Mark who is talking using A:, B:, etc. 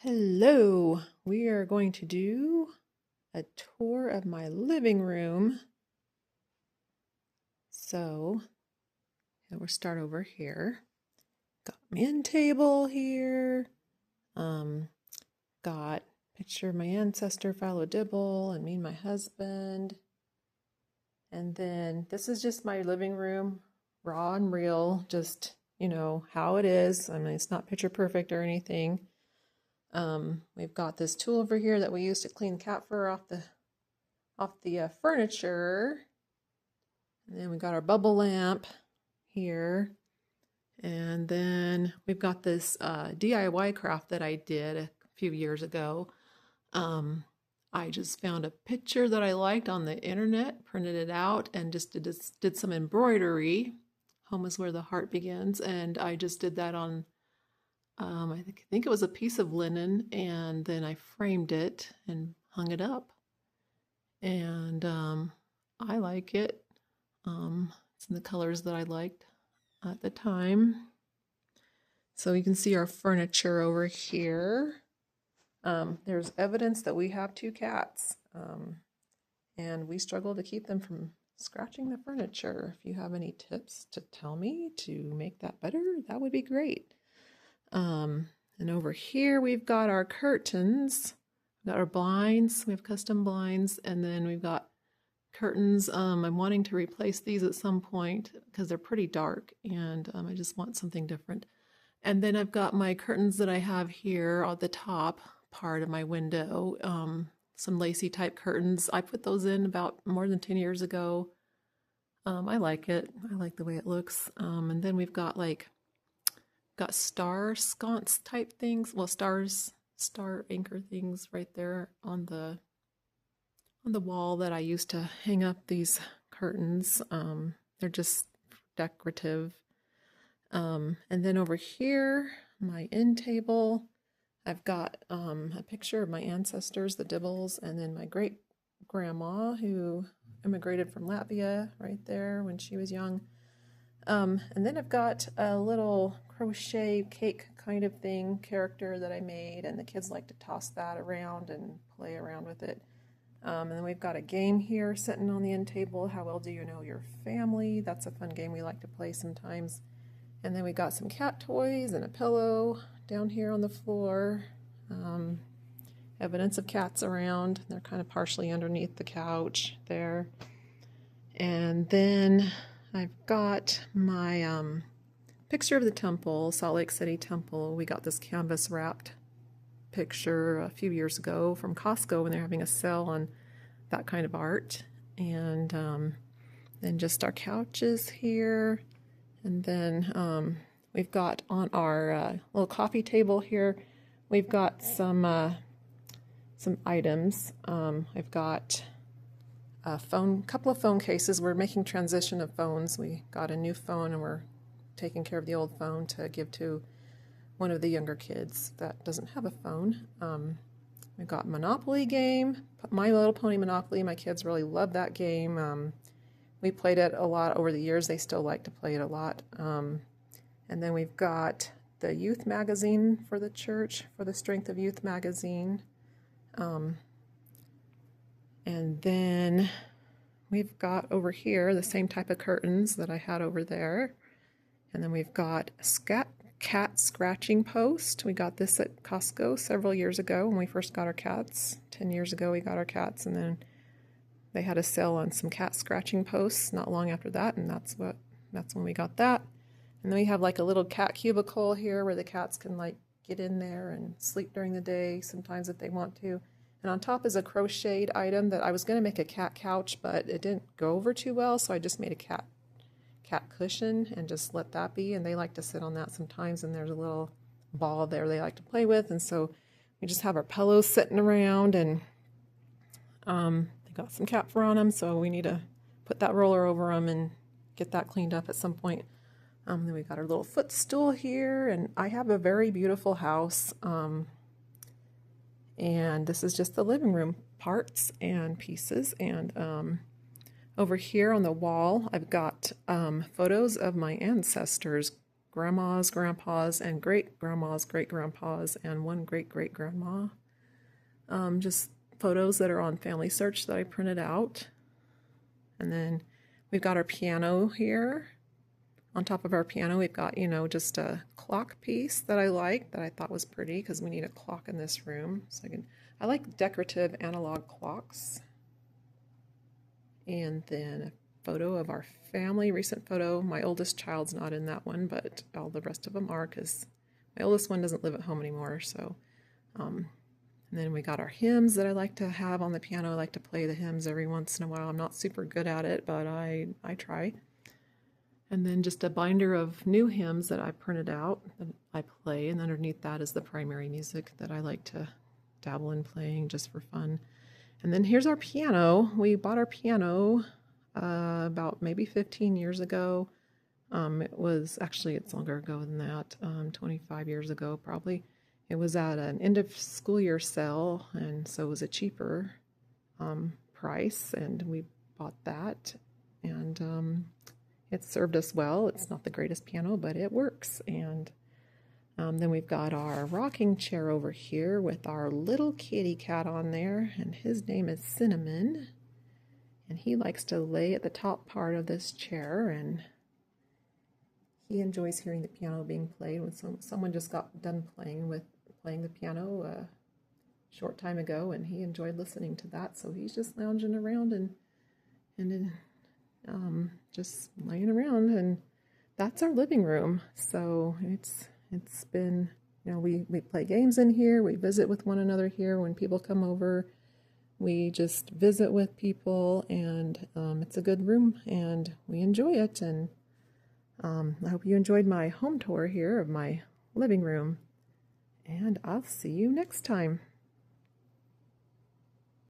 A: Hello, we are going to do a tour of my living room. So, we'll start over here. Got my end table here. Um, got a picture of my ancestor, Fallow Dibble, and me and my husband. And then this is just my living room, raw and real, just, how it is. I mean, it's not picture perfect or anything. We've got this tool over here that we use to clean cat fur off the furniture. And then we got our bubble lamp here. And then we've got this DIY craft that I did a few years ago. I just found a picture that I liked on the internet, printed it out, and just did some embroidery. Home is where the heart begins. And I just did that on, I think it was a piece of linen, and then I framed it and hung it up. And I like it. It's in the colors that I liked at the time. So you can see our furniture over here. There's evidence that we have two cats, and we struggle to keep them from scratching the furniture. If you have any tips to tell me to make that better, that would be great. And over here we've got our curtains, we've got our blinds, we have custom blinds, and then we've got curtains. I'm wanting to replace these at some point because they're pretty dark, and I just want something different. And then I've got my curtains that I have here at the top part of my window, some lacy type curtains. I put those in about more than 10 years ago. I like it. I like the way it looks. And then we've got star sconce type things. Well, star anchor things right there on the wall that I used to hang up these curtains. They're just decorative. And then over here, my end table, I've got a picture of my ancestors, the Dibbles, and then my great grandma who immigrated from Latvia right there when she was young. And then I've got a little crochet cake kind of thing character that I made, and the kids like to toss that around and play around with it. And then we've got a game here sitting on the end table. How well do you know your family? That's a fun game we like to play sometimes. And then we got some cat toys and a pillow down here on the floor. Evidence of cats around. They're kind of partially underneath the couch there. And then I've got my picture of the temple, Salt Lake City Temple. We got this canvas wrapped picture a few years ago from Costco when they're having a sale on that kind of art. And then just our couches here. And then we've got on our little coffee table here, we've got some items. I've got a couple of phone cases. We're making transition of phones. We got a new phone and we're taking care of the old phone to give to one of the younger kids that doesn't have a phone. We've got Monopoly game, My Little Pony Monopoly. My kids really love that game. We played it a lot over the years. They still like to play it a lot. And then we've got the youth magazine for the church, for the Strength of Youth magazine. And then we've got over here the same type of curtains that I had over there. And then we've got a cat scratching post. We got this at Costco several years ago when we first got our cats. 10 years ago we got our cats, and then they had a sale on some cat scratching posts not long after that, and that's when we got that. And then we have like a little cat cubicle here where the cats can like get in there and sleep during the day sometimes if they want to. And on top is a crocheted item that I was going to make a cat couch, but it didn't go over too well, so I just made a cat cushion and just let that be. And they like to sit on that sometimes, and there's a little ball there they like to play with. And so we just have our pillows sitting around, and they got some cat fur on them, so we need to put that roller over them and get that cleaned up at some point. Then we got our little footstool here, and I have a very beautiful house. And this is just the living room parts and pieces. And over here on the wall, I've got photos of my ancestors grandmas, grandpas, and great grandmas, great grandpas, and one great great grandma. Just photos that are on Family Search that I printed out. And then we've got our piano here. On top of our piano, we've got, just a clock piece that I like, that I thought was pretty, because we need a clock in this room. So I like decorative analog clocks. And then a photo of our family, recent photo. My oldest child's not in that one, but all the rest of them are, because my oldest one doesn't live at home anymore. So, and then we got our hymns that I like to have on the piano. I like to play the hymns every once in a while. I'm not super good at it, but I try. And then just a binder of new hymns that I printed out that I play, and underneath that is the primary music that I like to dabble in playing just for fun. And then here's our piano. We bought our piano about maybe 15 years ago. It's longer ago than that, 25 years ago probably. It was at an end of school year sale, and so it was a cheaper price, and we bought that. And it served us well. It's not the greatest piano, but it works. And then we've got our rocking chair over here with our little kitty cat on there, and his name is Cinnamon. And he likes to lay at the top part of this chair, and he enjoys hearing the piano being played. When someone just got done playing the piano a short time ago, and he enjoyed listening to that, so he's just lounging around and just laying around, and that's our living room. So it's been, we play games in here, we visit with one another here. When people come over, we just visit with people, and it's a good room, and we enjoy it. And I hope you enjoyed my home tour here of my living room, and I'll see you next time.